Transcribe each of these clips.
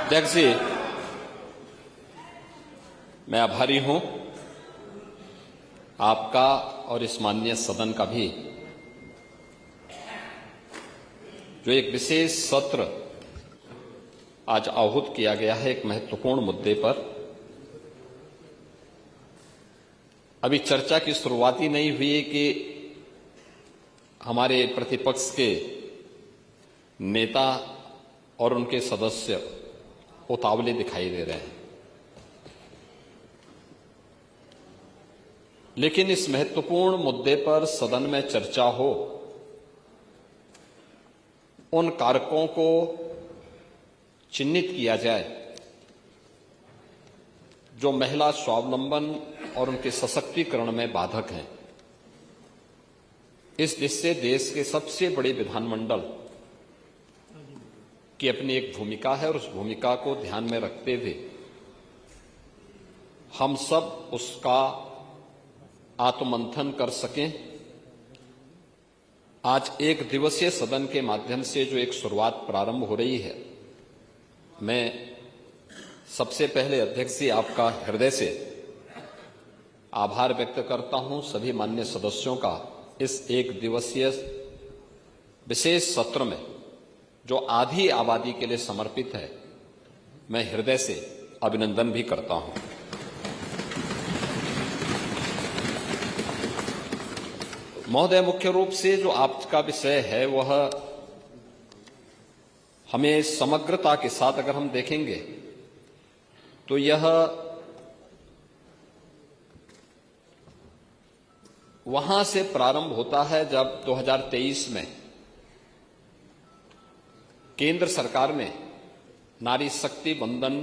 अध्यक्ष जी, मैं आभारी हूं आपका और इस माननीय सदन का भी, जो एक विशेष सत्र आज आहूत किया गया है एक महत्वपूर्ण मुद्दे पर। अभी चर्चा की शुरुआत ही नहीं हुई कि हमारे प्रतिपक्ष के नेता और उनके सदस्य उतावले दिखाई दे रहे हैं। लेकिन इस महत्वपूर्ण मुद्दे पर सदन में चर्चा हो, उन कारकों को चिन्हित किया जाए जो महिला स्वावलंबन और उनके सशक्तिकरण में बाधक हैं। इस दिशा से देश के सबसे बड़े विधानमंडल की अपनी एक भूमिका है और उस भूमिका को ध्यान में रखते हुए हम सब उसका आत्ममंथन कर सकें। आज एक दिवसीय सदन के माध्यम से जो एक शुरुआत प्रारंभ हो रही है, मैं सबसे पहले अध्यक्ष जी आपका हृदय से आभार व्यक्त करता हूं। सभी माननीय सदस्यों का इस एक दिवसीय विशेष सत्र में जो आधी आबादी के लिए समर्पित है, मैं हृदय से अभिनंदन भी करता हूं। महोदय, मुख्य रूप से जो आपका विषय है वह हमें समग्रता के साथ अगर हम देखेंगे तो यह वहां से प्रारंभ होता है जब 2023 में केंद्र सरकार ने नारी शक्ति वंदन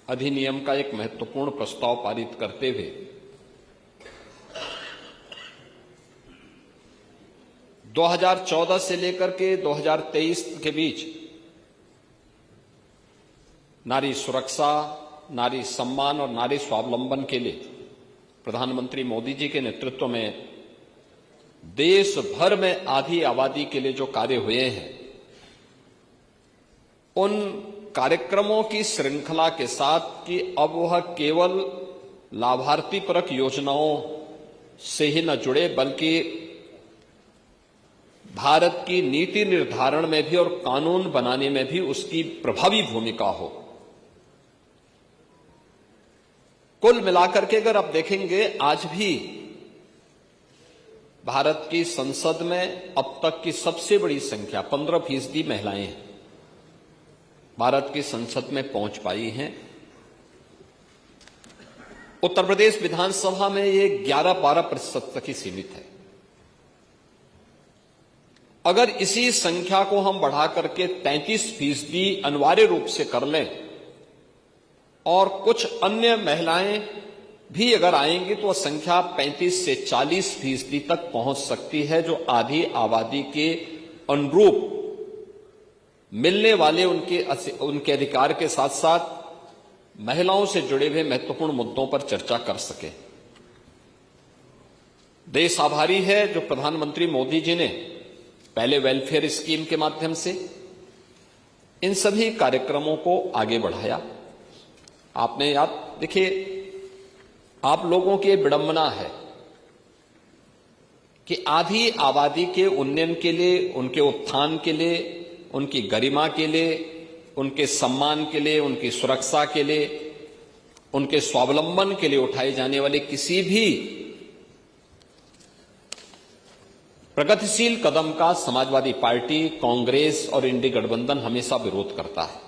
अधिनियम का एक महत्वपूर्ण प्रस्ताव पारित करते हुए 2014 से लेकर के 2023 के बीच नारी सुरक्षा, नारी सम्मान और नारी स्वावलंबन के लिए प्रधानमंत्री मोदी जी के नेतृत्व में देश भर में आधी आबादी के लिए जो कार्य हुए हैं, उन कार्यक्रमों की श्रृंखला के साथ कि अब वह केवल लाभार्थी परक योजनाओं से ही न जुड़े बल्कि भारत की नीति निर्धारण में भी और कानून बनाने में भी उसकी प्रभावी भूमिका हो। कुल मिलाकर के अगर आप देखेंगे, आज भी भारत की संसद में अब तक की सबसे बड़ी संख्या 15% महिलाएं हैं, भारत की संसद में पहुंच पाई हैं। उत्तर प्रदेश विधानसभा में ये 11-12% तक ही सीमित है। अगर इसी संख्या को हम बढ़ा करके 33% अनिवार्य रूप से कर लें और कुछ अन्य महिलाएं भी अगर आएंगी तो वह संख्या 35 से 40% तक पहुंच सकती है, जो आधी आबादी के अनुरूप मिलने वाले उनके अधिकार के साथ साथ महिलाओं से जुड़े हुए महत्वपूर्ण मुद्दों पर चर्चा कर सके। देश आभारी है जो प्रधानमंत्री मोदी जी ने पहले वेलफेयर स्कीम के माध्यम से इन सभी कार्यक्रमों को आगे बढ़ाया। आपने याद देखिए, आप लोगों की विडंबना है कि आधी आबादी के उन्नयन के लिए, उनके उत्थान के लिए, उनकी गरिमा के लिए, उनके सम्मान के लिए, उनकी सुरक्षा के लिए, उनके स्वावलंबन के लिए उठाए जाने वाले किसी भी प्रगतिशील कदम का समाजवादी पार्टी, कांग्रेस और इंडी गठबंधन हमेशा विरोध करता है।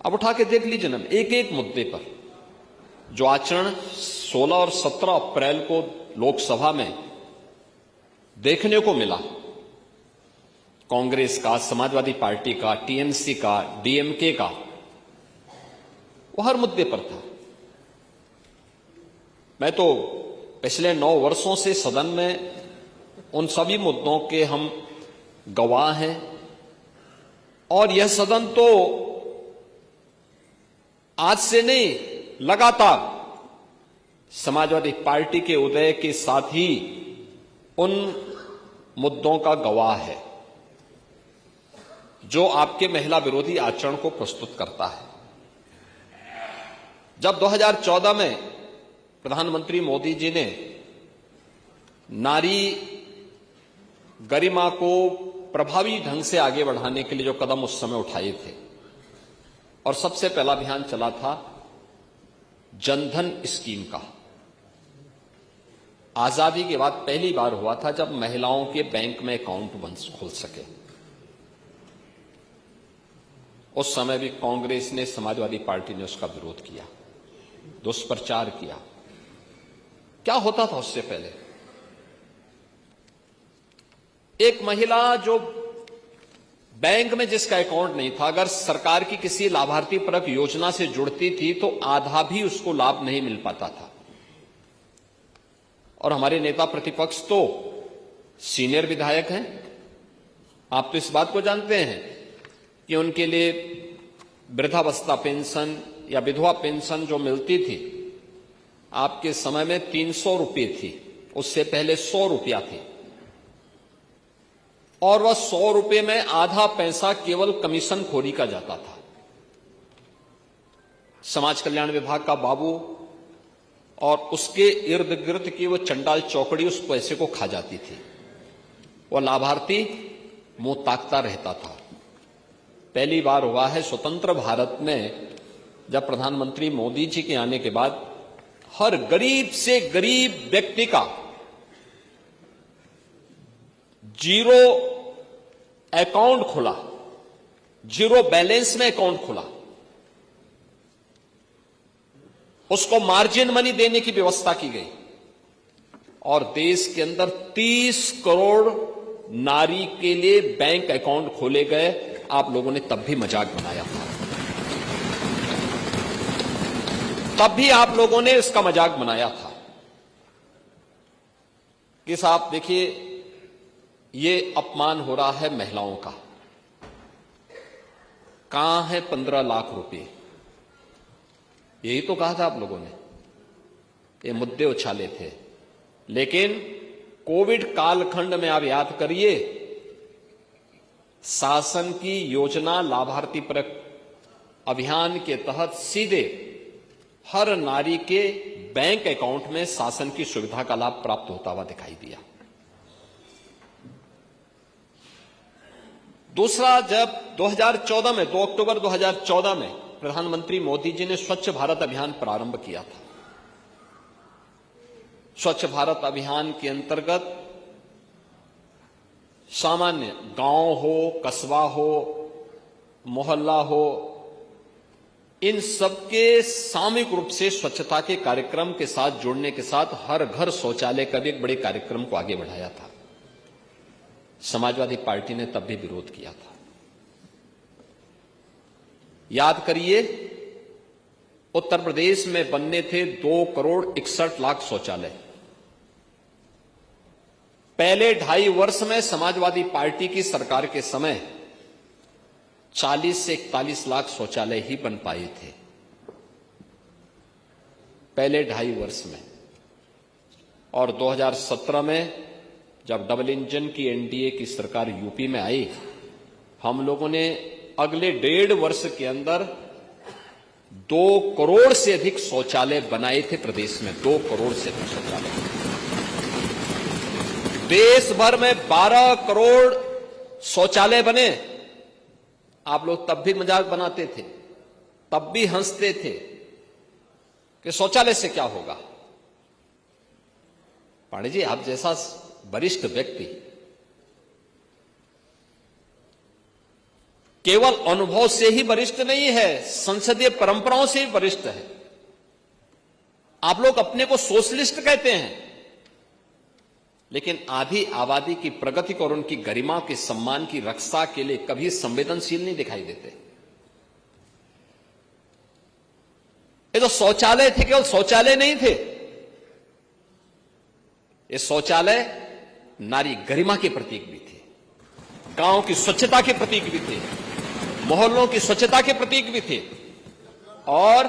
अब उठा के देख लीजिए ना, एक एक मुद्दे पर जो आचरण 16 और 17 अप्रैल को लोकसभा में देखने को मिला, कांग्रेस का, समाजवादी पार्टी का, टीएमसी का, डीएमके का, वो हर मुद्दे पर था। मैं तो पिछले 9 वर्षों से सदन में उन सभी मुद्दों के हम गवाह हैं और यह सदन तो आज से नहीं, लगातार समाजवादी पार्टी के उदय के साथ ही उन मुद्दों का गवाह है। जो आपके महिला विरोधी आचरण को प्रस्तुत करता है। जब 2014 में प्रधानमंत्री मोदी जी ने नारी गरिमा को प्रभावी ढंग से आगे बढ़ाने के लिए जो कदम उस समय उठाए थे, और सबसे पहला अभियान चला था जनधन स्कीम का। आजादी के बाद पहली बार हुआ था जब महिलाओं के बैंक में अकाउंट खुल सके। उस समय भी कांग्रेस ने, समाजवादी पार्टी ने उसका विरोध किया, दुष्प्रचार किया। क्या होता था उससे पहले? एक महिला जो बैंक में जिसका अकाउंट नहीं था, अगर सरकार की किसी लाभार्थी परक योजना से जुड़ती थी तो आधा भी उसको लाभ नहीं मिल पाता था। और हमारे नेता प्रतिपक्ष तो सीनियर विधायक हैं, आप तो इस बात को जानते हैं कि उनके लिए वृद्धावस्था पेंशन या विधवा पेंशन जो मिलती थी, आपके समय में 300 रुपये थी, उससे पहले 100 रुपया थी, और वह 100 रुपये में आधा पैसा केवल कमीशन खोरी का जाता था। समाज कल्याण विभाग का बाबू और उसके इर्द गिर्द की वो चंडाल चौकड़ी उस पैसे को खा जाती थी। वह लाभार्थी मुंह ताकता रहता था। पहली बार हुआ है स्वतंत्र भारत में, जब प्रधानमंत्री मोदी जी के आने के बाद हर गरीब से गरीब व्यक्ति का जीरो अकाउंट खुला, जीरो बैलेंस में अकाउंट खुला, उसको मार्जिन मनी देने की व्यवस्था की गई, और देश के अंदर 30 करोड़ नारी के लिए बैंक अकाउंट खोले गए। आप लोगों ने तब भी मजाक बनाया था, तब भी आप लोगों ने इसका मजाक बनाया था कि साहब देखिए ये अपमान हो रहा है महिलाओं का। कहां है 15 लाख रुपए? यही तो कहा था आप लोगों ने, ये मुद्दे उछाले थे। लेकिन कोविड कालखंड में आप याद करिए, शासन की योजना लाभार्थी परक अभियान के तहत सीधे हर नारी के बैंक अकाउंट में शासन की सुविधा का लाभ प्राप्त होता हुआ दिखाई दिया। दूसरा, जब 2014 में 2 अक्टूबर 2014 में प्रधानमंत्री मोदी जी ने स्वच्छ भारत अभियान प्रारंभ किया था। स्वच्छ भारत अभियान के अंतर्गत सामान्य गांव हो, कस्बा हो, मोहल्ला हो, इन सबके सामूहिक रूप से स्वच्छता के कार्यक्रम के साथ जुड़ने के साथ हर घर शौचालय का भी एक बड़े कार्यक्रम को आगे बढ़ाया था। समाजवादी पार्टी ने तब भी विरोध किया था। याद करिए, उत्तर प्रदेश में बनने थे 2 करोड़ 61 लाख शौचालय। पहले 2.5 वर्ष में समाजवादी पार्टी की सरकार के समय 40 से 41 लाख शौचालय ही बन पाए थे, पहले 2.5 वर्ष में। और 2017 में जब डबल इंजन की एनडीए की सरकार यूपी में आई, हम लोगों ने अगले 1.5 वर्ष के अंदर 2 करोड़ से अधिक शौचालय बनाए थे प्रदेश में। 2 करोड़ से अधिक शौचालय। देश भर में 12 करोड़ शौचालय बने। आप लोग तब भी मजाक बनाते थे, तब भी हंसते थे कि शौचालय से क्या होगा। पांडे जी, आप जैसा वरिष्ठ व्यक्ति केवल अनुभव से ही वरिष्ठ नहीं है, संसदीय परंपराओं से ही वरिष्ठ है। आप लोग अपने को सोशलिस्ट कहते हैं, लेकिन आधी आबादी की प्रगति और उनकी गरिमा के सम्मान की रक्षा के लिए कभी संवेदनशील नहीं दिखाई देते। ये तो शौचालय थे, केवल शौचालय नहीं थे, ये शौचालय नारी गरिमा के प्रतीक भी थे, गांव की स्वच्छता के प्रतीक भी थे, मोहल्लों की स्वच्छता के प्रतीक भी थे, और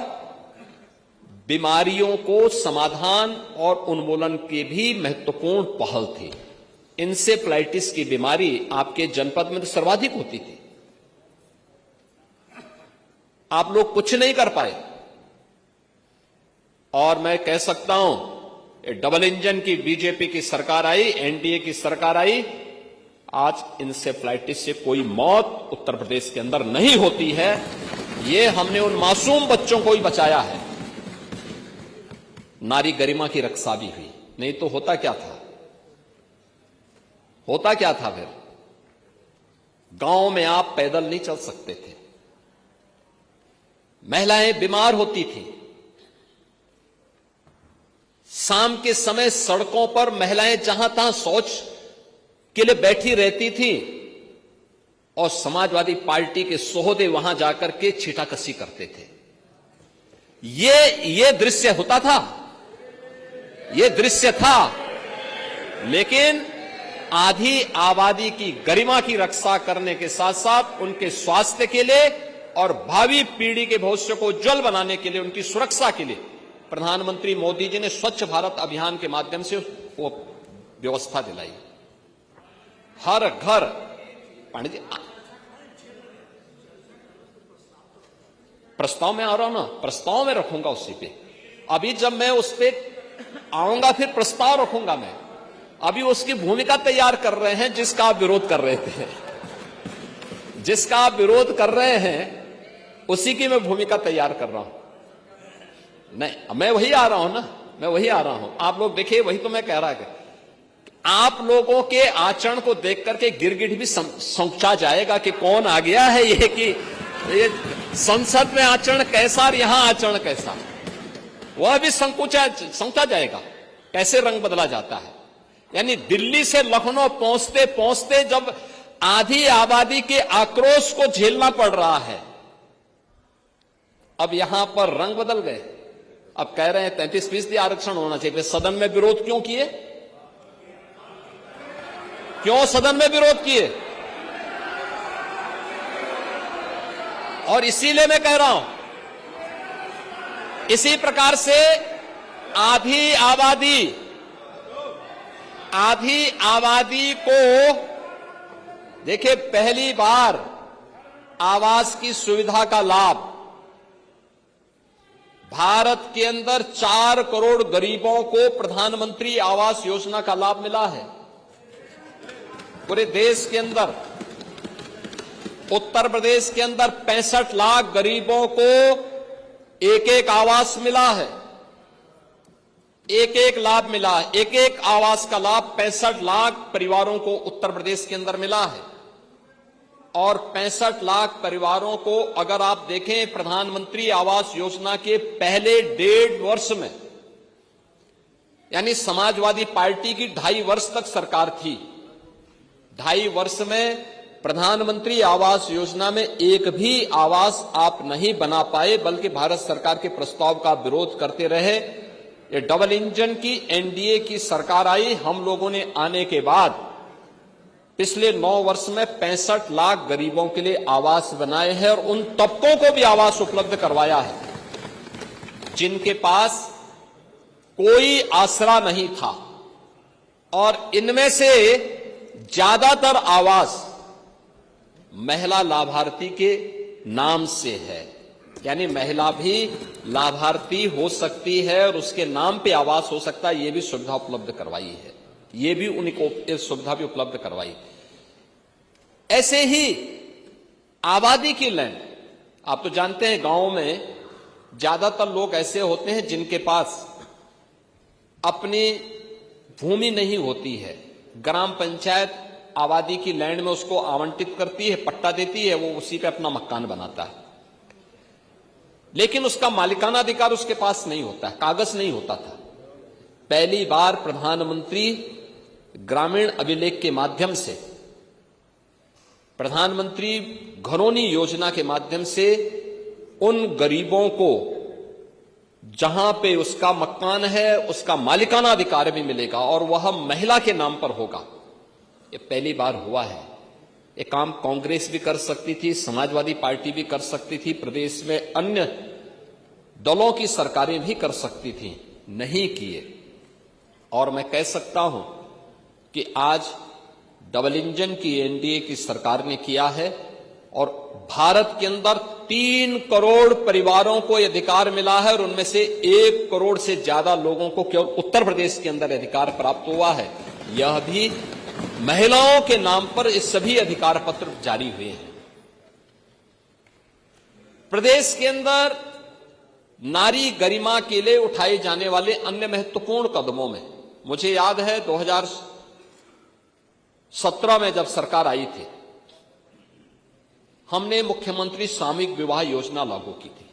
बीमारियों को समाधान और उन्मूलन के भी महत्वपूर्ण पहल थी। इंसेफ्लाइटिस की बीमारी आपके जनपद में तो सर्वाधिक होती थी, आप लोग कुछ नहीं कर पाए। और मैं कह सकता हूं, डबल इंजन की बीजेपी की सरकार आई, एनडीए की सरकार आई, आज इंसेफ्लाइटिस से कोई मौत उत्तर प्रदेश के अंदर नहीं होती है। ये हमने उन मासूम बच्चों को ही बचाया है। नारी गरिमा की रक्षा भी हुई, नहीं तो होता क्या था? होता क्या था फिर? गांव में आप पैदल नहीं चल सकते थे, महिलाएं बीमार होती थी, शाम के समय सड़कों पर महिलाएं जहां तहां शौच के लिए बैठी रहती थी और समाजवादी पार्टी के सोहदे वहां जाकर के छीटाकशी करते थे। ये दृश्य होता था, ये दृश्य था। लेकिन आधी आबादी की गरिमा की रक्षा करने के साथ साथ उनके स्वास्थ्य के लिए और भावी पीढ़ी के भविष्य को उज्जवल बनाने के लिए, उनकी सुरक्षा के लिए प्रधानमंत्री मोदी जी ने स्वच्छ भारत अभियान के माध्यम से वो व्यवस्था दिलाई। हर घर, पंडित जी प्रस्ताव में आ रहा हूं ना, प्रस्ताव में रखूंगा उसी पे। अभी जब मैं उस पे आऊंगा फिर प्रस्ताव रखूंगा मैं। अभी उसकी भूमिका तैयार कर रहे हैं जिसका आप विरोध कर रहे थे। जिसका आप विरोध कर रहे हैं उसी की मैं भूमिका तैयार कर रहा हूं। नहीं, मैं वही आ रहा हूं ना, मैं वही आ रहा हूं। आप लोग देखिए, वही तो मैं कह रहा कि आप लोगों के आचरण को देख करके गिरगिट भी समझा जाएगा कि कौन आ गया है। ये कि ये संसद में आचरण कैसा और यहां आचरण कैसा, वह भी समझा जाएगा कैसे रंग बदला जाता है। यानी दिल्ली से लखनऊ पहुंचते पहुंचते जब आधी आबादी के आक्रोश को झेलना पड़ रहा है, अब यहां पर रंग बदल गए। अब कह रहे हैं 33% आरक्षण होना चाहिए। सदन में विरोध क्यों किए? क्यों सदन में विरोध किए? और इसीलिए मैं कह रहा हूं, इसी प्रकार से आधी आबादी को देखिए, पहली बार आवास की सुविधा का लाभ भारत के अंदर 4 करोड़ गरीबों को प्रधानमंत्री आवास योजना का लाभ मिला है। पूरे देश के अंदर, उत्तर प्रदेश के अंदर 65 लाख गरीबों को एक आवास मिला है, एक लाभ मिला है। एक आवास का लाभ 65 लाख परिवारों को उत्तर प्रदेश के अंदर मिला है। और 65 लाख परिवारों को अगर आप देखें प्रधानमंत्री आवास योजना के पहले 1.5 वर्ष में, यानी समाजवादी पार्टी की 2.5 वर्ष तक सरकार थी, 2.5 वर्ष में प्रधानमंत्री आवास योजना में एक भी आवास आप नहीं बना पाए, बल्कि भारत सरकार के प्रस्ताव का विरोध करते रहे। ये डबल इंजन की एनडीए की सरकार आई, हम लोगों ने आने के बाद पिछले 9 वर्ष में 65 लाख गरीबों के लिए आवास बनाए हैं और उन तबकों को भी आवास उपलब्ध करवाया है जिनके पास कोई आसरा नहीं था। और इनमें से ज्यादातर आवास महिला लाभार्थी के नाम से है, यानी महिला भी लाभार्थी हो सकती है और उसके नाम पे आवास हो सकता है। ये भी सुविधा उपलब्ध करवाई है, ये भी उनको सुविधा भी उपलब्ध करवाई। ऐसे ही आबादी की लैंड, आप तो जानते हैं गांवों में ज्यादातर लोग ऐसे होते हैं जिनके पास अपनी भूमि नहीं होती है। ग्राम पंचायत आबादी की लैंड में उसको आवंटित करती है, पट्टा देती है, वो उसी पे अपना मकान बनाता है, लेकिन उसका मालिकाना अधिकार उसके पास नहीं होता है, कागज नहीं होता था। पहली बार प्रधानमंत्री ग्रामीण अभिलेख के माध्यम से, प्रधानमंत्री घरौनी योजना के माध्यम से उन गरीबों को जहां पे उसका मकान है उसका मालिकाना अधिकार भी मिलेगा और वह महिला के नाम पर होगा। ये पहली बार हुआ है। ये काम कांग्रेस भी कर सकती थी, समाजवादी पार्टी भी कर सकती थी, प्रदेश में अन्य दलों की सरकारें भी कर सकती थी, नहीं किए। और मैं कह सकता हूं कि आज डबल इंजन की एनडीए की सरकार ने किया है और भारत के अंदर 3 करोड़ परिवारों को यह अधिकार मिला है और उनमें से 1 करोड़ से ज्यादा लोगों को केवल उत्तर प्रदेश के अंदर अधिकार प्राप्त हुआ है। यह भी महिलाओं के नाम पर ये सभी अधिकार पत्र जारी हुए हैं। प्रदेश के अंदर नारी गरिमा के लिए उठाए जाने वाले अन्य महत्वपूर्ण कदमों में मुझे याद है 2017 में जब सरकार आई थी, हमने मुख्यमंत्री सामूहिक विवाह योजना लागू की थी।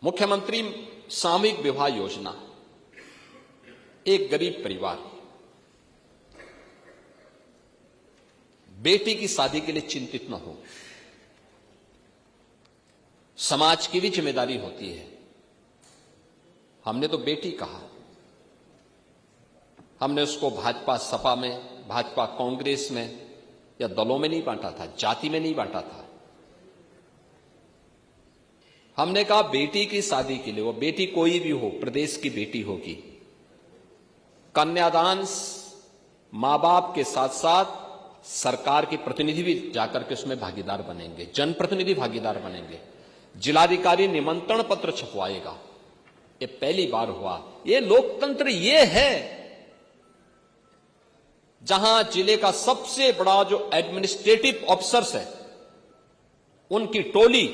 मुख्यमंत्री सामूहिक विवाह योजना, एक गरीब परिवार बेटी की शादी के लिए चिंतित न हो, समाज की भी जिम्मेदारी होती है। हमने तो बेटी कहा, हमने उसको भाजपा सपा में, भाजपा कांग्रेस में या दलों में नहीं बांटा था, जाति में नहीं बांटा था। हमने कहा बेटी की शादी के लिए, वो बेटी कोई भी हो, प्रदेश की बेटी होगी, कन्यादान मां बाप के साथ साथ सरकार के प्रतिनिधि भी जाकर के उसमें भागीदार बनेंगे, जनप्रतिनिधि भागीदार बनेंगे। जिलाधिकारी निमंत्रण पत्र छपवाएगा। ये पहली बार हुआ। ये लोकतंत्र ये है जहां जिले का सबसे बड़ा जो एडमिनिस्ट्रेटिव ऑफिसर्स है, उनकी टोली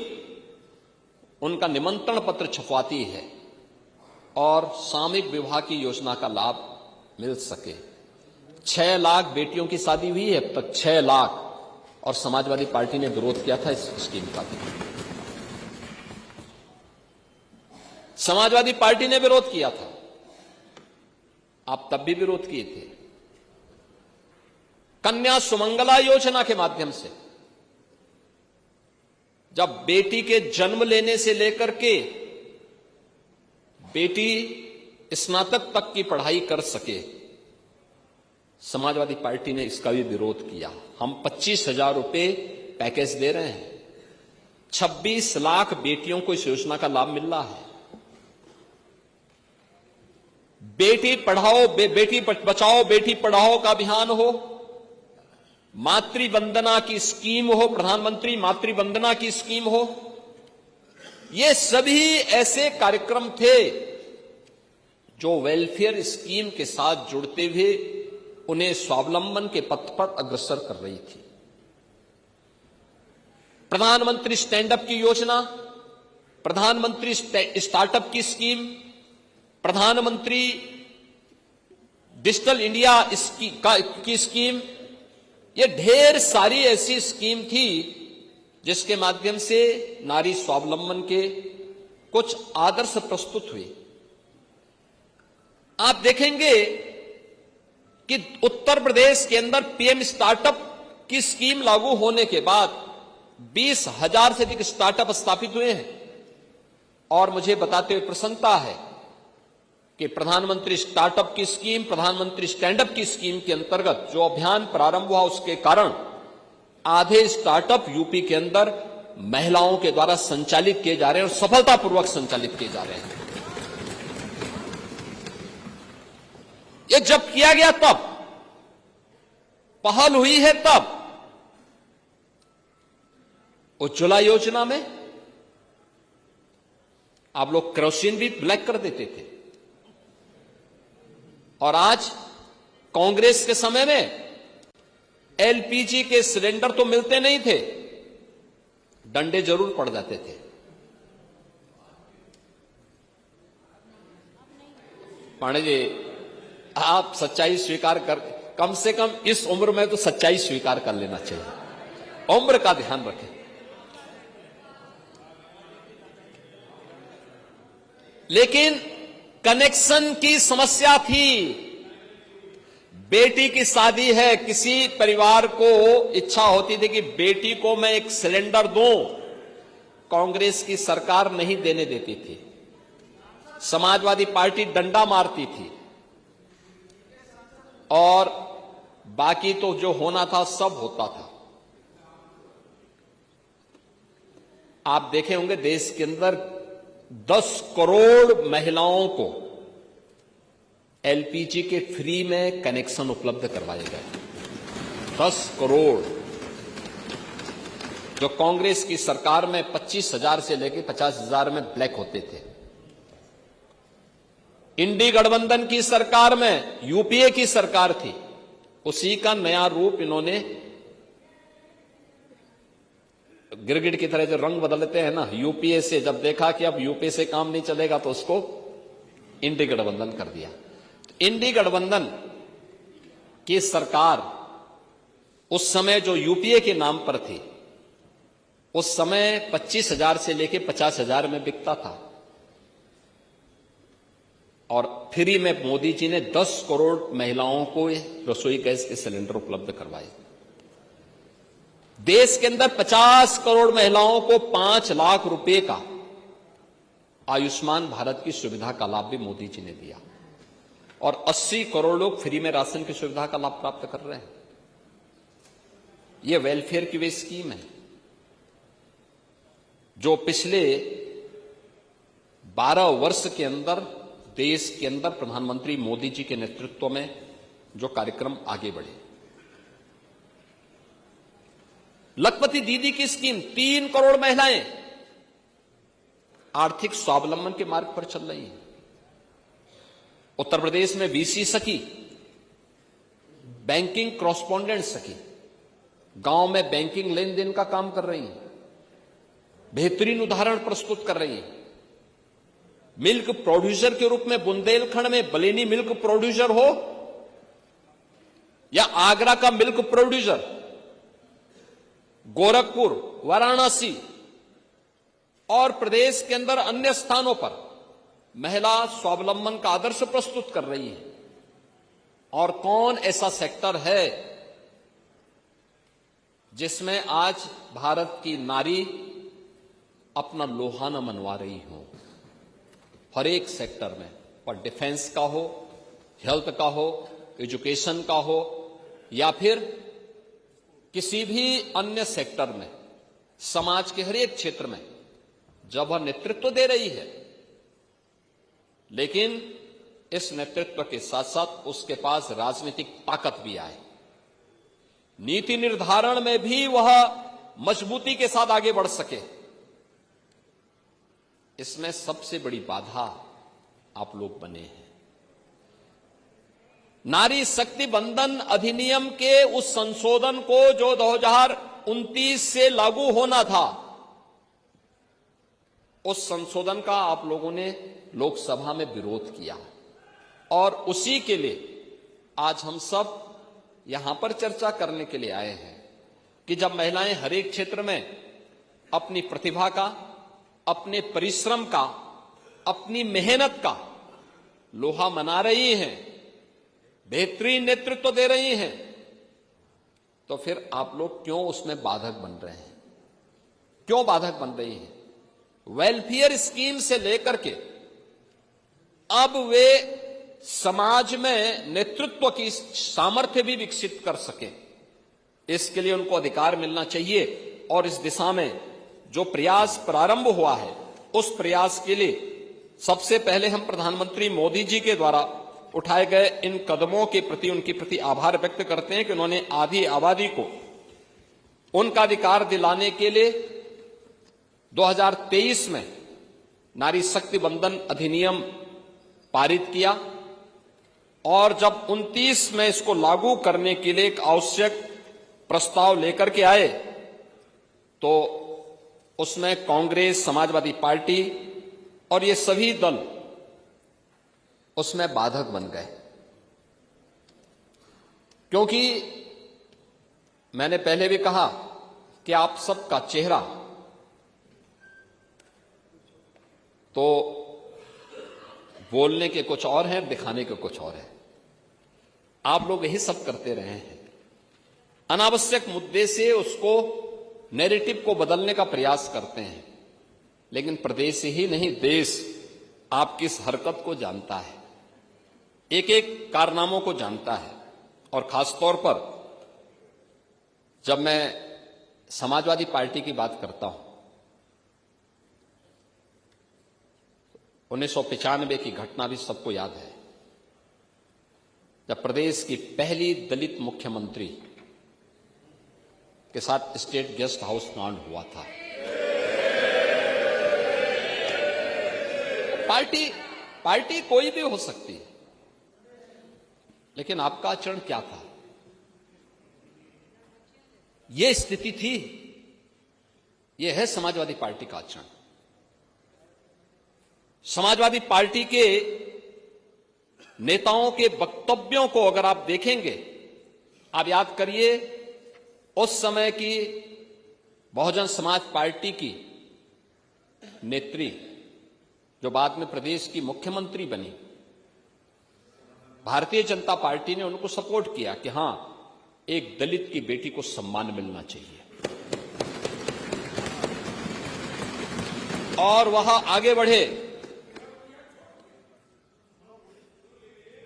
उनका निमंत्रण पत्र छपवाती है और सामूहिक विवाह की योजना का लाभ मिल सके। 6 लाख बेटियों की शादी हुई है अब तक, 6 लाख, और समाजवादी पार्टी ने विरोध किया था इस स्कीम का भी। समाजवादी पार्टी ने विरोध किया था, आप तब भी विरोध किए थे। कन्या सुमंगला योजना के माध्यम से जब बेटी के जन्म लेने से लेकर के बेटी स्नातक तक की पढ़ाई कर सके, समाजवादी पार्टी ने इसका भी विरोध किया। हम 25,000 रुपए पैकेज दे रहे हैं, 26 लाख बेटियों को इस योजना का लाभ मिल रहा है। बेटी पढ़ाओ बेटी बचाओ बेटी पढ़ाओ का अभियान हो, मातृ वंदना की स्कीम हो, प्रधानमंत्री मातृ वंदना की स्कीम हो, ये सभी ऐसे कार्यक्रम थे जो वेलफेयर स्कीम के साथ जुड़ते हुए उन्हें स्वावलंबन के पथ पर अग्रसर कर रही थी। प्रधानमंत्री स्टैंड अप की योजना, प्रधानमंत्री स्टार्टअप की स्कीम, प्रधानमंत्री डिजिटल इंडिया की स्कीम, ये ढेर सारी ऐसी स्कीम थी जिसके माध्यम से नारी स्वावलंबन के कुछ आदर्श प्रस्तुत हुए। आप देखेंगे कि उत्तर प्रदेश के अंदर पीएम स्टार्टअप की स्कीम लागू होने के बाद 20,000 से अधिक स्टार्टअप स्थापित हुए हैं। और मुझे बताते हुए प्रसन्नता है कि प्रधानमंत्री स्टार्टअप की स्कीम, प्रधानमंत्री स्टैंडअप की स्कीम के अंतर्गत जो अभियान प्रारंभ हुआ, उसके कारण आधे स्टार्टअप यूपी के अंदर महिलाओं के द्वारा संचालित किए जा रहे हैं और सफलतापूर्वक संचालित किए जा रहे हैं। ये जब किया गया तब, पहल हुई है तब। उज्ज्वला योजना में आप लोग केरोसिन भी ब्लैक कर देते थे, और आज कांग्रेस के समय में एलपीजी के सिलेंडर तो मिलते नहीं थे, डंडे जरूर पड़ जाते थे। पांडे जी, आप सच्चाई स्वीकार कर, कम से कम इस उम्र में तो सच्चाई स्वीकार कर लेना चाहिए। उम्र का ध्यान रखें। लेकिन कनेक्शन की समस्या थी। बेटी की शादी है, किसी परिवार को इच्छा होती थी कि बेटी को मैं एक सिलेंडर दूं, कांग्रेस की सरकार नहीं देने देती थी, समाजवादी पार्टी डंडा मारती थी, और बाकी तो जो होना था सब होता था। आप देखे होंगे देश के अंदर 10 करोड़ महिलाओं को एलपीजी के फ्री में कनेक्शन उपलब्ध करवाए गए। 10 करोड़। जो कांग्रेस की सरकार में 25,000 से लेकर 50,000 में ब्लैक होते थे, इंडी गठबंधन की सरकार में यूपीए की सरकार थी, उसी का नया रूप इन्होंने गिरगिट की तरह जो रंग बदलते हैं ना, यूपीए से जब देखा कि अब यूपीए से काम नहीं चलेगा तो उसको इंडी गठबंधन कर दिया। इंडी गठबंधन की सरकार उस समय जो यूपीए के नाम पर थी, उस समय 25,000 से लेकर 50,000 में बिकता था और फ्री में मोदी जी ने 10 करोड़ महिलाओं को रसोई गैस के सिलेंडर उपलब्ध करवाए। देश के अंदर 50 करोड़ महिलाओं को 5 लाख रुपए का आयुष्मान भारत की सुविधा का लाभ भी मोदी जी ने दिया और 80 करोड़ लोग फ्री में राशन की सुविधा का लाभ प्राप्त कर रहे हैं। यह वेलफेयर की वे स्कीम है जो पिछले 12 वर्ष के अंदर देश के अंदर प्रधानमंत्री मोदी जी के नेतृत्व में जो कार्यक्रम आगे बढ़े। लखपति दीदी की स्कीम, 3 करोड़ महिलाएं आर्थिक स्वावलंबन के मार्ग पर चल रही हैं। उत्तर प्रदेश में वीसी सखी, बैंकिंग कॉरेस्पॉन्डेंट सखी, गांव में बैंकिंग लेन देन का काम कर रही हैं, बेहतरीन उदाहरण प्रस्तुत कर रही हैं। मिल्क प्रोड्यूसर के रूप में बुंदेलखंड में बलेनी मिल्क प्रोड्यूसर हो या आगरा का मिल्क प्रोड्यूसर, गोरखपुर, वाराणसी और प्रदेश के अंदर अन्य स्थानों पर महिला स्वावलंबन का आदर्श प्रस्तुत कर रही है। और कौन ऐसा सेक्टर है जिसमें आज भारत की नारी अपना लोहा न मनवा रही हो? हर एक सेक्टर में, पर डिफेंस का हो, हेल्थ का हो, एजुकेशन का हो या फिर किसी भी अन्य सेक्टर में, समाज के हर एक क्षेत्र में जब वह नेतृत्व दे रही है, लेकिन इस नेतृत्व के साथ साथ उसके पास राजनीतिक ताकत भी आए, नीति निर्धारण में भी वह मजबूती के साथ आगे बढ़ सके, इसमें सबसे बड़ी बाधा आप लोग बने हैं। नारी शक्ति बंधन अधिनियम के उस संशोधन को जो 2029 से लागू होना था, उस संशोधन का आप लोगों ने लोकसभा में विरोध किया और उसी के लिए आज हम सब यहां पर चर्चा करने के लिए आए हैं कि जब महिलाएं हर एक क्षेत्र में अपनी प्रतिभा का, अपने परिश्रम का, अपनी मेहनत का लोहा मना रही हैं, बेहतरीन नेतृत्व दे रही हैं, तो फिर आप लोग क्यों उसमें बाधक बन रहे हैं? क्यों बाधक बन रही हैं? वेलफेयर स्कीम से लेकर के अब वे समाज में नेतृत्व की सामर्थ्य भी विकसित कर सके, इसके लिए उनको अधिकार मिलना चाहिए। और इस दिशा में जो प्रयास प्रारंभ हुआ है, उस प्रयास के लिए सबसे पहले हम प्रधानमंत्री मोदी जी के द्वारा उठाए गए इन कदमों के प्रति उनके प्रति आभार व्यक्त करते हैं कि उन्होंने आधी आबादी को उनका अधिकार दिलाने के लिए 2023 में नारी शक्ति बंधन अधिनियम पारित किया और जब 29 में इसको लागू करने के लिए एक आवश्यक प्रस्ताव लेकर के आए तो उसमें कांग्रेस, समाजवादी पार्टी और ये सभी दल उसमें बाधक बन गए, क्योंकि मैंने पहले भी कहा कि आप सबका चेहरा तो बोलने के कुछ और हैं, दिखाने के कुछ और है। आप लोग यही सब करते रहे हैं, अनावश्यक मुद्दे से उसको नैरेटिव को बदलने का प्रयास करते हैं, लेकिन प्रदेश ही नहीं देश आपकी इस हरकत को जानता है, एक एक कारनामों को जानता है। और खासतौर पर जब मैं समाजवादी पार्टी की बात करता हूं, 1995 की घटना भी सबको याद है, जब प्रदेश की पहली दलित मुख्यमंत्री के साथ स्टेट गेस्ट हाउस कांड हुआ था। पार्टी कोई भी हो सकती है, लेकिन आपका आचरण क्या था? यह स्थिति थी। यह है समाजवादी पार्टी का आचरण। समाजवादी पार्टी के नेताओं के वक्तव्यों को अगर आप देखेंगे, आप याद करिए उस समय की बहुजन समाज पार्टी की नेत्री, जो बाद में प्रदेश की मुख्यमंत्री बनी, भारतीय जनता पार्टी ने उनको सपोर्ट किया कि हां, एक दलित की बेटी को सम्मान मिलना चाहिए, और वह आगे बढ़े।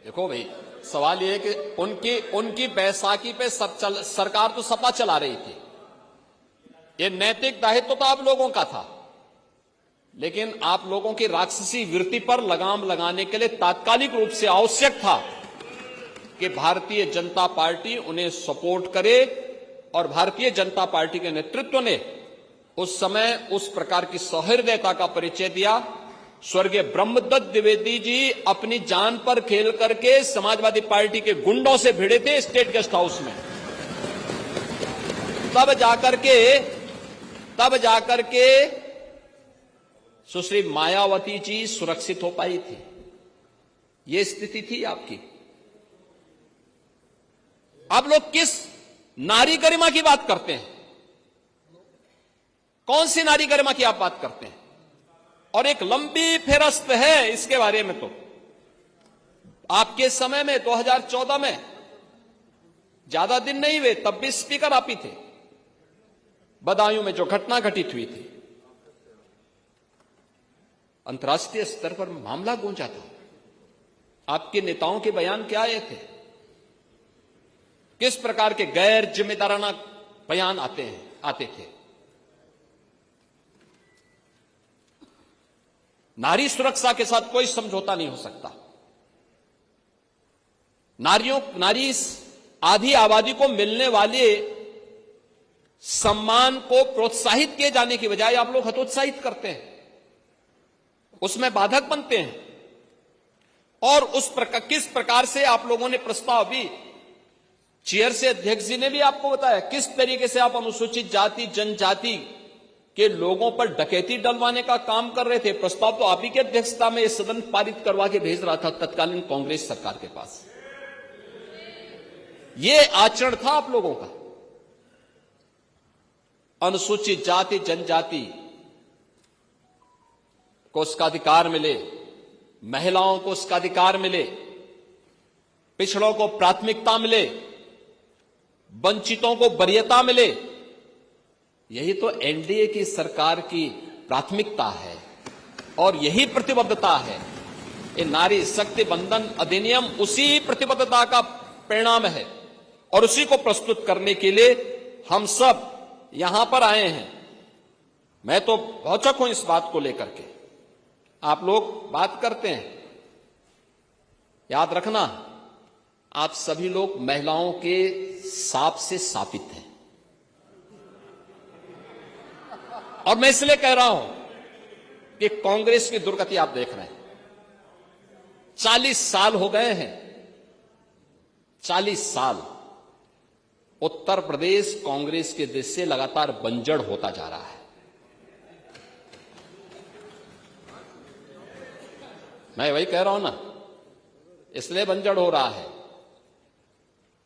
देखो भाई, सवाल यह है कि उनकी बैसाखी पे सरकार तो सपा चला रही थी। यह नैतिक दायित्व तो आप लोगों का था, लेकिन आप लोगों की राक्षसी वृत्ति पर लगाम लगाने के लिए तात्कालिक रूप से आवश्यक था कि भारतीय जनता पार्टी उन्हें सपोर्ट करे, और भारतीय जनता पार्टी के नेतृत्व ने उस समय उस प्रकार की सहृदयता का परिचय दिया। स्वर्गीय ब्रह्मदत्त द्विवेदी जी अपनी जान पर खेल करके समाजवादी पार्टी के गुंडों से भिड़े थे स्टेट गेस्ट हाउस में। तब जाकर के सुश्री मायावती जी सुरक्षित हो पाई थी। यह स्थिति थी आपकी। आप लोग किस नारी गरिमा की बात करते हैं? कौन सी नारी गरिमा की आप बात करते हैं? और एक लंबी फेरस्त है इसके बारे में। तो आपके समय में 2014 में, ज्यादा दिन नहीं हुए, तब भी स्पीकर आप ही थे। बदायूं में जो घटना घटित हुई थी, अंतर्राष्ट्रीय स्तर पर मामला गूंजा था। आपके नेताओं के बयान क्या आए थे? किस प्रकार के गैर जिम्मेदाराना बयान आते थे? नारी सुरक्षा के साथ कोई समझौता नहीं हो सकता। नारी आधी आबादी को मिलने वाले सम्मान को प्रोत्साहित किए जाने की बजाय आप लोग हतोत्साहित करते हैं, उसमें बाधक बनते हैं। और किस प्रकार से आप लोगों ने प्रस्ताव भी चेयर से अध्यक्ष जी ने भी आपको बताया किस तरीके से आप अनुसूचित जाति जनजाति के लोगों पर डकैती डलवाने का काम कर रहे थे। प्रस्ताव तो आप ही की अध्यक्षता में सदन पारित करवा के भेज रहा था तत्कालीन कांग्रेस सरकार के पास। यह आचरण था आप लोगों का। अनुसूचित जाति जनजाति को उसका अधिकार मिले, महिलाओं को उसका अधिकार मिले, पिछड़ों को प्राथमिकता मिले, वंचितों को वरीयता मिले। यही तो एनडीए की सरकार की प्राथमिकता है और यही प्रतिबद्धता है। ये नारी शक्ति बंधन अधिनियम उसी प्रतिबद्धता का परिणाम है और उसी को प्रस्तुत करने के लिए हम सब यहां पर आए हैं। मैं तो भौचक हूं इस बात को लेकर के। आप लोग बात करते हैं, याद रखना, आप सभी लोग महिलाओं के साप से शापित हैं। और मैं इसलिए कह रहा हूं कि कांग्रेस की दुर्गति आप देख रहे हैं। 40 साल हो गए हैं, 40 साल उत्तर प्रदेश कांग्रेस के देश से लगातार बंजर होता जा रहा है। मैं वही कह रहा हूं ना, इसलिए बंजर हो रहा है।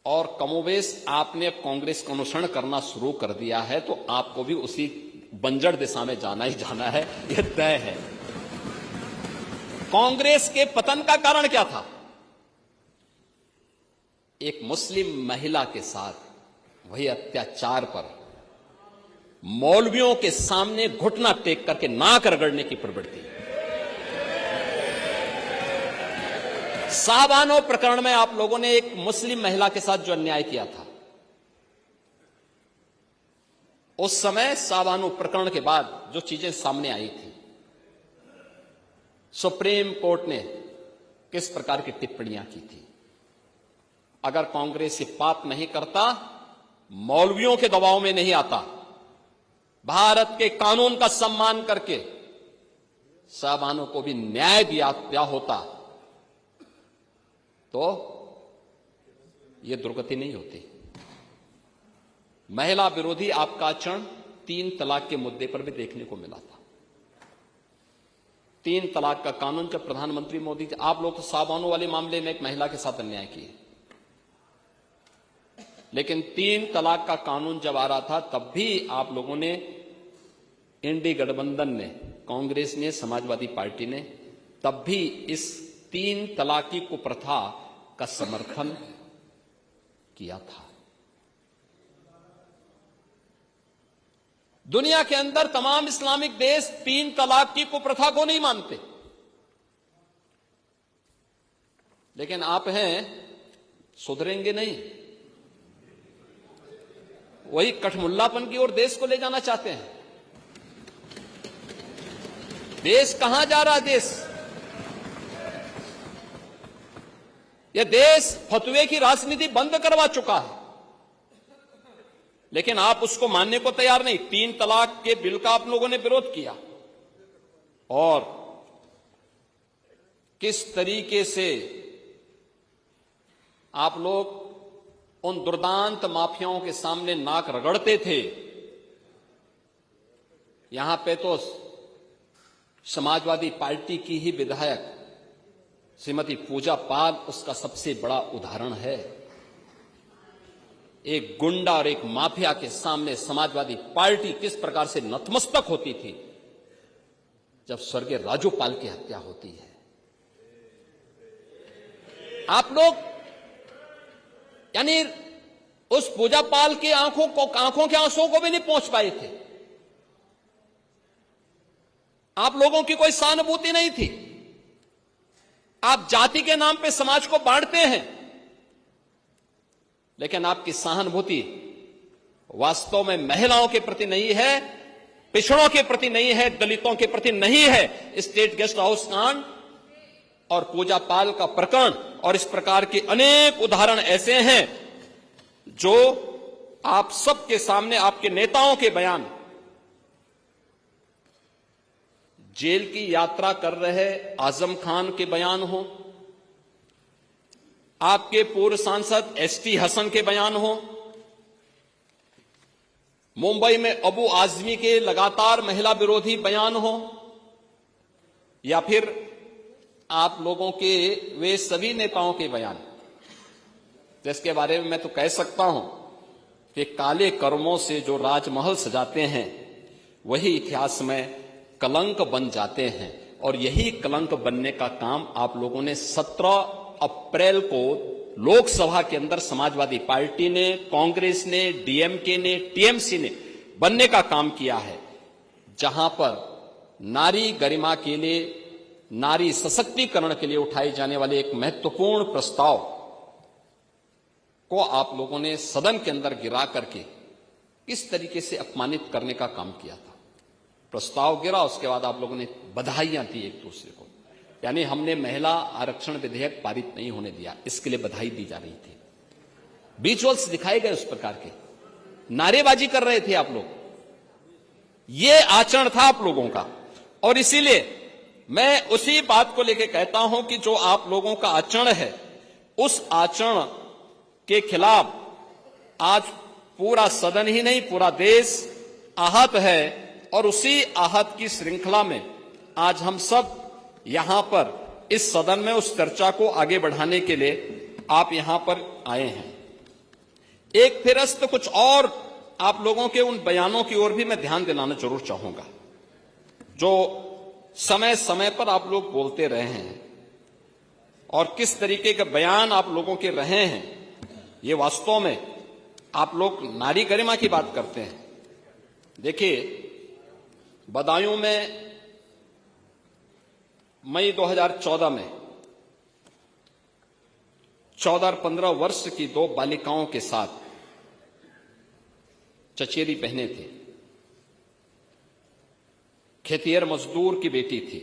और कमोबेश आपने कांग्रेस का अनुसरण करना शुरू कर दिया है, तो आपको भी उसी बंजर दिशा में जाना ही जाना है, यह तय है। कांग्रेस के पतन का कारण क्या था? एक मुस्लिम महिला के साथ वही अत्याचार पर मौलवियों के सामने घुटना टेक करके नाक रगड़ने की प्रवृत्ति। शाहबानो प्रकरण में आप लोगों ने एक मुस्लिम महिला के साथ जो अन्याय किया था, उस समय शाहबानो प्रकरण के बाद जो चीजें सामने आई थी, सुप्रीम कोर्ट ने किस प्रकार की टिप्पणियां की थी। अगर कांग्रेस ये पाप नहीं करता, मौलवियों के दबाव में नहीं आता, भारत के कानून का सम्मान करके साहबानों को भी न्याय दिया होता तो यह दुर्गति नहीं होती। महिला विरोधी आपका आचरण 3 तलाक के मुद्दे पर भी देखने को मिला था। 3 तलाक का कानून जब प्रधानमंत्री मोदी, आप लोग तो साहबानों वाले मामले में एक महिला के साथ अन्याय किए, लेकिन 3 तलाक का कानून जब आ रहा था तब भी आप लोगों ने, इंडी गठबंधन ने, कांग्रेस ने, समाजवादी पार्टी ने तब भी इस 3 तलाक की कुप्रथा का समर्थन किया था। दुनिया के अंदर तमाम इस्लामिक देश 3 तलाक की कुप्रथा को नहीं मानते, लेकिन आप हैं सुधरेंगे नहीं, वही कठमुल्लापन की ओर देश को ले जाना चाहते हैं। देश कहां जा रहा है? यह देश फतवे की राजनीति बंद करवा चुका है, लेकिन आप उसको मानने को तैयार नहीं। 3 तलाक के बिल का आप लोगों ने विरोध किया और किस तरीके से आप लोग उन दुर्दांत माफियाओं के सामने नाक रगड़ते थे। यहां पे तो समाजवादी पार्टी की ही विधायक श्रीमती पूजा पाल उसका सबसे बड़ा उदाहरण है। एक गुंडा और एक माफिया के सामने समाजवादी पार्टी किस प्रकार से नतमस्तक होती थी जब स्वर्गीय राजूपाल की हत्या होती है। आप लोग यानी उस पूजा पाल की आंखों के आंसुओं को भी नहीं पहुंच पाए थे। आप लोगों की कोई सहानुभूति नहीं थी। आप जाति के नाम पे समाज को बांटते हैं, लेकिन आपकी सहानुभूति वास्तव में महिलाओं के प्रति नहीं है, पिछड़ों के प्रति नहीं है, दलितों के प्रति नहीं है। स्टेट गेस्ट हाउस कांड और पूजा पाल का प्रकरण और इस प्रकार के अनेक उदाहरण ऐसे हैं जो आप सबके सामने, आपके नेताओं के बयान, जेल की यात्रा कर रहे आजम खान के बयान हो, आपके पूर्व सांसद एसटी हसन के बयान हो, मुंबई में अबू आजमी के लगातार महिला विरोधी बयान हो, या फिर आप लोगों के वे सभी नेताओं के बयान, जिसके बारे में मैं तो कह सकता हूं कि काले कर्मों से जो राजमहल सजाते हैं वही इतिहास में कलंक बन जाते हैं। और यही कलंक बनने का काम आप लोगों ने 17 अप्रैल को लोकसभा के अंदर समाजवादी पार्टी ने, कांग्रेस ने, डीएमके ने, टीएमसी ने बनने का काम किया है, जहां पर नारी गरिमा के लिए, नारी सशक्तिकरण के लिए उठाए जाने वाले एक महत्वपूर्ण प्रस्ताव को आप लोगों ने सदन के अंदर गिरा करके किस तरीके से अपमानित करने का काम किया था। प्रस्ताव गिरा, उसके बाद आप लोगों ने बधाइयां दी एक दूसरे को, यानी हमने महिला आरक्षण विधेयक पारित नहीं होने दिया, इसके लिए बधाई दी जा रही थी। विजुअल्स दिखाए गए उस प्रकार के, नारेबाजी कर रहे थे आप लोग। ये आचरण था आप लोगों का, और इसीलिए मैं उसी बात को लेकर कहता हूं कि जो आप लोगों का आचरण है, उस आचरण के खिलाफ आज पूरा सदन ही नहीं, पूरा देश आहत है। और उसी आहत की श्रृंखला में आज हम सब यहां पर इस सदन में उस चर्चा को आगे बढ़ाने के लिए आप यहां पर आए हैं। एक फिरस्त कुछ और आप लोगों के उन बयानों की ओर भी मैं ध्यान दिलाना जरूर चाहूंगा, जो समय समय पर आप लोग बोलते रहे हैं और किस तरीके के बयान आप लोगों के रहे हैं। ये वास्तव में आप लोग नारी गरिमा की बात करते हैं। देखिए, बदायूं में मई 2014 में 14 और 15 वर्ष की 2 बालिकाओं के साथ चचेरी पहने थे। खेतिहर मजदूर की बेटी थी।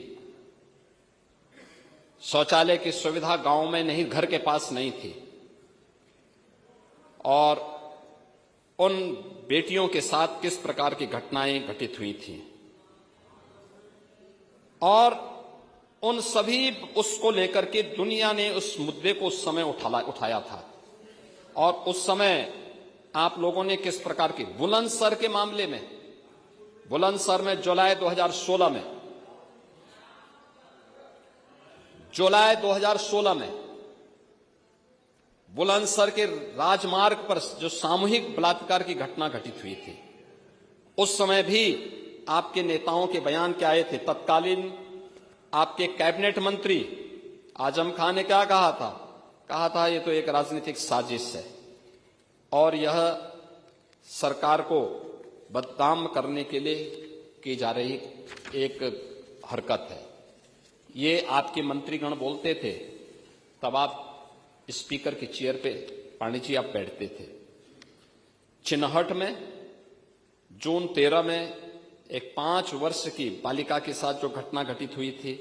शौचालय की सुविधा गांव में नहीं, घर के पास नहीं थी, और उन बेटियों के साथ किस प्रकार की घटनाएं घटित हुई थी और उन सभी उसको लेकर के दुनिया ने उस मुद्दे को उस समय उठाया था। और उस समय आप लोगों ने किस प्रकार की बुलंदशहर के मामले में, बुलंदशहर में जुलाई 2016 में बुलंदशहर के राजमार्ग पर जो सामूहिक बलात्कार की घटना घटित हुई थी, उस समय भी आपके नेताओं के बयान क्या आए थे। तत्कालीन आपके कैबिनेट मंत्री आजम खान ने क्या कहा था ये तो एक राजनीतिक साजिश है और यह सरकार को बदनाम करने के लिए की जा रही एक हरकत है। ये आपके मंत्रीगण बोलते थे, तब आप स्पीकर की चेयर पे पांडे जी आप बैठते थे। चिन्हट में जून 13 में एक 5 वर्ष की बालिका के साथ जो घटना घटित हुई थी,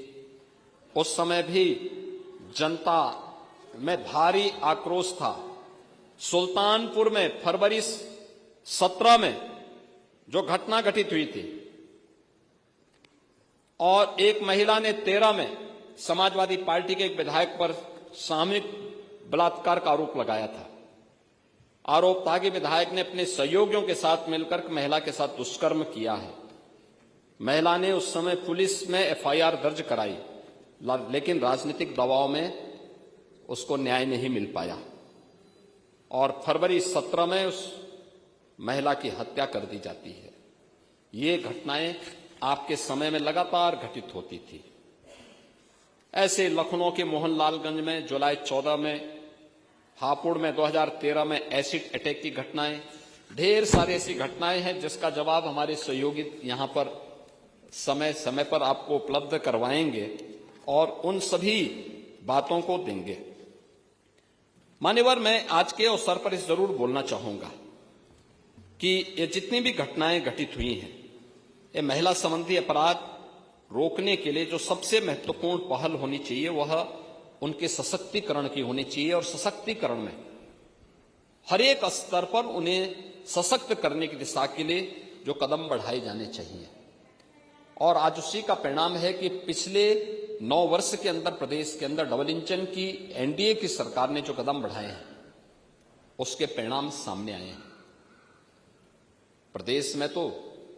उस समय भी जनता में भारी आक्रोश था। सुल्तानपुर में फरवरी 17 में जो घटना घटित हुई थी और एक महिला ने 13 में समाजवादी पार्टी के एक विधायक पर सामूहिक बलात्कार का आरोप लगाया था। आरोप था कि विधायक ने अपने सहयोगियों के साथ मिलकर महिला के साथ दुष्कर्म किया है। महिला ने उस समय पुलिस में एफआईआर दर्ज कराई, लेकिन राजनीतिक दबाव में उसको न्याय नहीं मिल पाया और फरवरी 17 में उस महिला की हत्या कर दी जाती है। ये घटनाएं आपके समय में लगातार घटित होती थी। ऐसे लखनऊ के मोहनलालगंज में जुलाई 14 में, हापुड़ में 2013 में एसिड अटैक की घटनाएं, ढेर सारी ऐसी घटनाएं हैं जिसका जवाब हमारे सहयोगी यहां पर समय समय पर आपको उपलब्ध करवाएंगे और उन सभी बातों को देंगे। मान्यवर, मैं आज के अवसर पर इस जरूर बोलना चाहूंगा कि ये जितनी भी घटनाएं घटित हुई हैं, ये महिला संबंधी अपराध रोकने के लिए जो सबसे महत्वपूर्ण पहल होनी चाहिए वह उनके सशक्तिकरण की होनी चाहिए और सशक्तिकरण में हर एक स्तर पर उन्हें सशक्त करने की दिशा के लिए जो कदम बढ़ाए जाने चाहिए। और आज उसी का परिणाम है कि पिछले 9 वर्ष के अंदर प्रदेश के अंदर डबल इंजन की एनडीए की सरकार ने जो कदम बढ़ाए हैं उसके परिणाम सामने आए हैं। प्रदेश में तो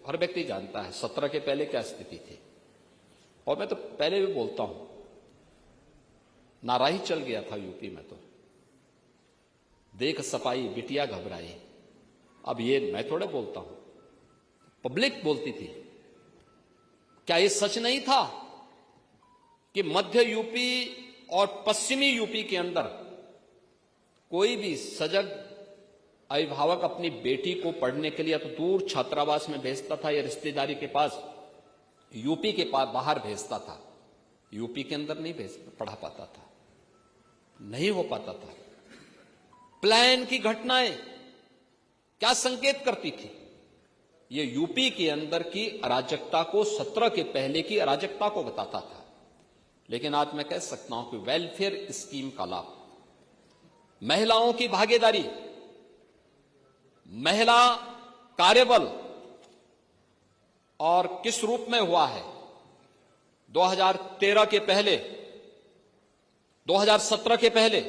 हर व्यक्ति जानता है 17 के पहले क्या स्थिति थी, और मैं तो पहले भी बोलता हूं, नाराही चल गया था यूपी में, तो देख सपाई बिटिया घबराई। अब ये मैं थोड़ा बोलता हूं, पब्लिक बोलती थी। क्या ये सच नहीं था कि मध्य यूपी और पश्चिमी यूपी के अंदर कोई भी सजग अभिभावक अपनी बेटी को पढ़ने के लिए तो दूर छात्रावास में भेजता था या रिश्तेदारी के पास यूपी के पास बाहर भेजता था, यूपी के अंदर नहीं पढ़ा पाता था, नहीं हो पाता था। प्लान की घटनाएं क्या संकेत करती थी? ये यूपी के अंदर की अराजकता को, 17 के पहले की अराजकता को बताता था। लेकिन आज मैं कह सकता हूं कि वेलफेयर स्कीम का लाभ, महिलाओं की भागीदारी, महिला कार्यबल और किस रूप में हुआ है 2013 के पहले, 2017 के पहले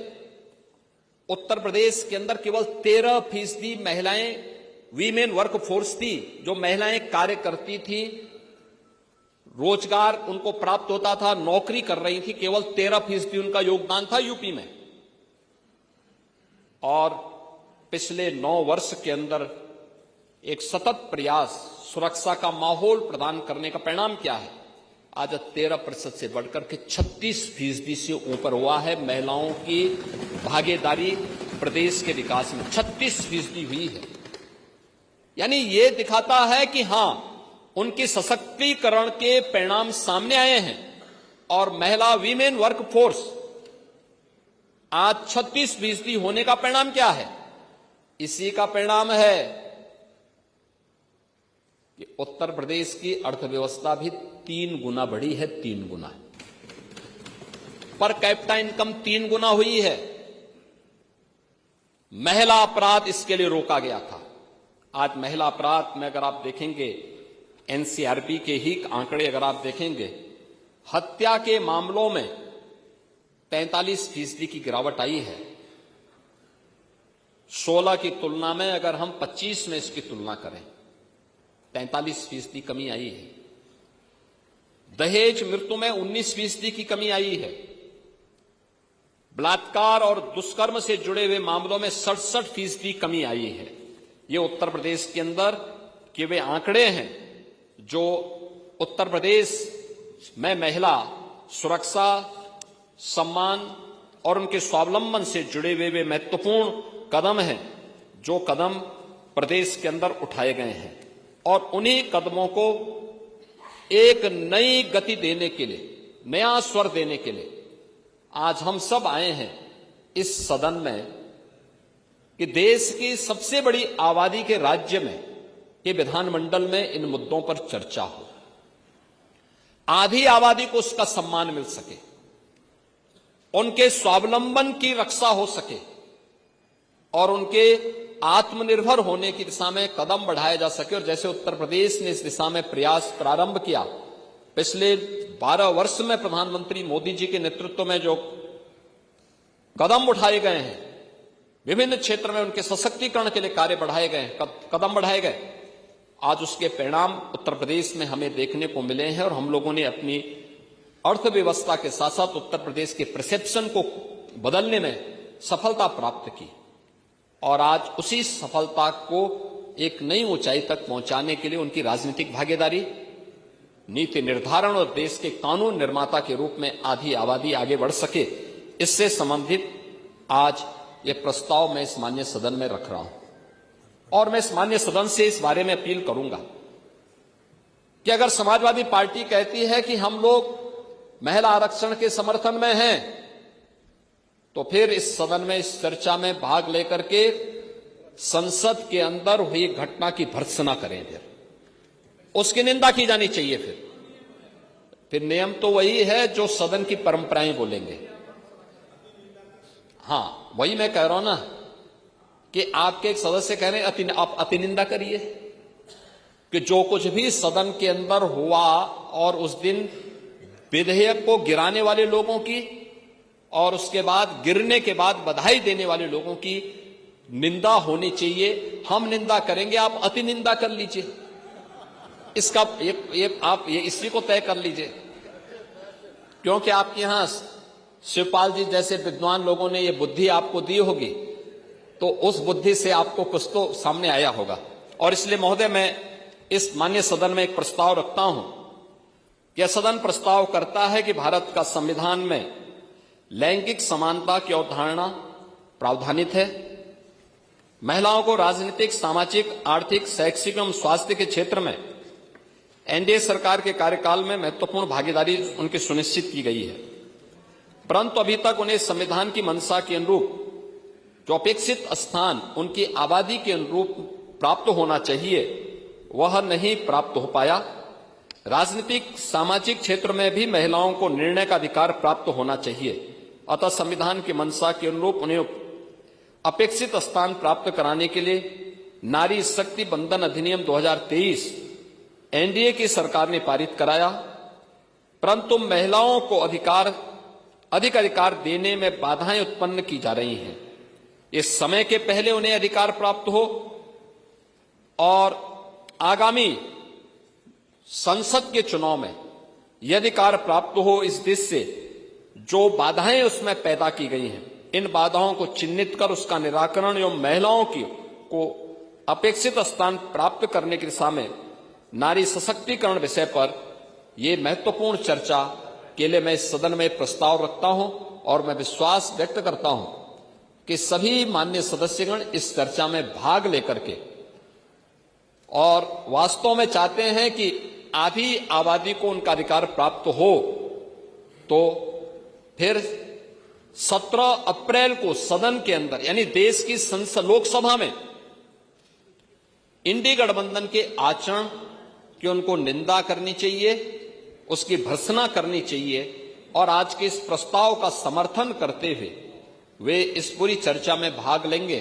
उत्तर प्रदेश के अंदर केवल 13% महिलाएं वीमेन वर्क फोर्स थी, जो महिलाएं कार्य करती थी, रोजगार उनको प्राप्त होता था, नौकरी कर रही थी, केवल 13% उनका योगदान था यूपी में। और पिछले 9 वर्ष के अंदर एक सतत प्रयास, सुरक्षा का माहौल प्रदान करने का परिणाम क्या है? आज 13% से बढ़कर के 36% से ऊपर हुआ है महिलाओं की भागीदारी प्रदेश के विकास में, 36% हुई है। यानी ये दिखाता है कि हां, उनके सशक्तिकरण के परिणाम सामने आए हैं और महिला वीमेन वर्क फोर्स आज 36% होने का परिणाम क्या है? इसी का परिणाम है कि उत्तर प्रदेश की अर्थव्यवस्था भी 3 गुना बढ़ी है, 3 गुना। पर कैपिटा इनकम 3 गुना हुई है। महिला अपराध इसके लिए रोका गया था। आज महिला अपराध में अगर आप देखेंगे, एनसीआरबी के ही आंकड़े अगर आप देखेंगे, हत्या के मामलों में 43% की गिरावट आई है। 16 की तुलना में अगर हम 25 में इसकी तुलना करें, 43% कमी आई है। दहेज मृत्यु में 19% की कमी आई है। बलात्कार और दुष्कर्म से जुड़े हुए मामलों में 67% कमी आई है। ये उत्तर प्रदेश के अंदर के वे आंकड़े हैं जो उत्तर प्रदेश में महिला सुरक्षा, सम्मान और उनके स्वावलंबन से जुड़े हुए वे महत्वपूर्ण कदम हैं जो कदम प्रदेश के अंदर उठाए गए हैं। और उन्हीं कदमों को एक नई गति देने के लिए, नया स्वर देने के लिए आज हम सब आए हैं इस सदन में कि देश की सबसे बड़ी आबादी के राज्य में, ये विधानमंडल में इन मुद्दों पर चर्चा हो, आधी आबादी को उसका सम्मान मिल सके, उनके स्वावलंबन की रक्षा हो सके और उनके आत्मनिर्भर होने की दिशा में कदम बढ़ाया जा सके। और जैसे उत्तर प्रदेश ने इस दिशा में प्रयास प्रारंभ किया, पिछले 12 वर्ष में प्रधानमंत्री मोदी जी के नेतृत्व में जो कदम उठाए गए हैं, विभिन्न क्षेत्र में उनके सशक्तिकरण के लिए कार्य बढ़ाए गए, कदम बढ़ाए गए, आज उसके परिणाम उत्तर प्रदेश में हमें देखने को मिले हैं। और हम लोगों ने अपनी अर्थव्यवस्था के साथ साथ उत्तर प्रदेश के परसेप्शन को बदलने में सफलता प्राप्त की और आज उसी सफलता को एक नई ऊंचाई तक पहुंचाने के लिए उनकी राजनीतिक भागीदारी, नीति निर्धारण और देश के कानून निर्माता के रूप में आधी आबादी आगे बढ़ सके, इससे संबंधित आज ये प्रस्ताव मैं इस माननीय सदन में रख रहा हूं। और मैं इस माननीय सदन से इस बारे में अपील करूंगा कि अगर समाजवादी पार्टी कहती है कि हम लोग महिला आरक्षण के समर्थन में हैं, तो फिर इस सदन में इस चर्चा में भाग लेकर के संसद के अंदर हुई घटना की भर्त्सना करें, फिर उसकी निंदा की जानी चाहिए। फिर नियम तो वही है जो सदन की परंपराएं बोलेंगे। हाँ, वही मैं कह रहा हूं ना कि आपके एक सदस्य कह रहे हैं आप अति निंदा करिए कि जो कुछ भी सदन के अंदर हुआ और उस दिन विधेयक को गिराने वाले लोगों की और उसके बाद गिरने के बाद बधाई देने वाले लोगों की निंदा होनी चाहिए। हम निंदा करेंगे, आप अति निंदा कर लीजिए। इसका आप इसी को तय कर लीजिए, क्योंकि आपके यहां शिवपाल जी जैसे विद्वान लोगों ने ये बुद्धि आपको दी होगी, तो उस बुद्धि से आपको कुछ तो सामने आया होगा। और इसलिए महोदय, मैं इस माननीय सदन में एक प्रस्ताव रखता हूं। यह सदन प्रस्ताव करता है कि भारत का संविधान में लैंगिक समानता की अवधारणा प्रावधानित है। महिलाओं को राजनीतिक, सामाजिक, आर्थिक, शैक्षिक एवं स्वास्थ्य के क्षेत्र में एनडीए सरकार के कार्यकाल में महत्वपूर्ण भागीदारी उनकी सुनिश्चित की गई है, परंतु अभी तक उन्हें संविधान की मंशा के अनुरूप जो अपेक्षित स्थान उनकी आबादी के अनुरूप प्राप्त होना चाहिए, वह नहीं प्राप्त हो पाया। राजनीतिक, सामाजिक क्षेत्र में भी महिलाओं को निर्णय का अधिकार प्राप्त होना चाहिए, अतः संविधान की मंशा के अनुरूप उन्हें अपेक्षित स्थान प्राप्त कराने के लिए नारी शक्ति बंधन अधिनियम 2023 एनडीए की सरकार ने पारित कराया, परंतु महिलाओं को अधिक अधिकार देने में बाधाएं उत्पन्न की जा रही हैं। इस समय के पहले उन्हें अधिकार प्राप्त हो और आगामी संसद के चुनाव में यह अधिकार प्राप्त हो, इस दिशा से जो बाधाएं उसमें पैदा की गई हैं, इन बाधाओं को चिन्हित कर उसका निराकरण एवं महिलाओं को अपेक्षित स्थान प्राप्त करने की दिशा में नारी सशक्तिकरण विषय पर यह महत्वपूर्ण चर्चा के लिए मैं इस सदन में प्रस्ताव रखता हूं और मैं विश्वास व्यक्त करता हूं कि सभी माननीय सदस्यगण इस चर्चा में भाग लेकर के और वास्तव में चाहते हैं कि आधी आबादी को उनका अधिकार प्राप्त हो, तो फिर 17 अप्रैल को सदन के अंदर यानी देश की संसद लोकसभा में इंडी गठबंधन के आचरण की उनको निंदा करनी चाहिए, उसकी भर्त्सना करनी चाहिए और आज के इस प्रस्ताव का समर्थन करते हुए वे इस पूरी चर्चा में भाग लेंगे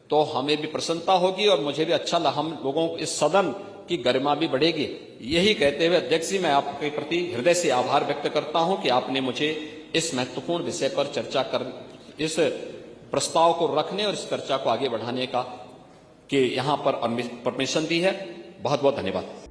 तो हमें भी प्रसन्नता होगी और मुझे भी अच्छा लगा, हम लोगों को इस सदन की गरिमा भी बढ़ेगी। यही कहते हुए अध्यक्ष जी, मैं आपके प्रति हृदय से आभार व्यक्त करता हूं कि आपने मुझे इस महत्वपूर्ण विषय पर चर्चा कर, इस प्रस्ताव को रखने और इस चर्चा को आगे बढ़ाने का कि यहां पर परमिशन दी है। बहुत बहुत धन्यवाद।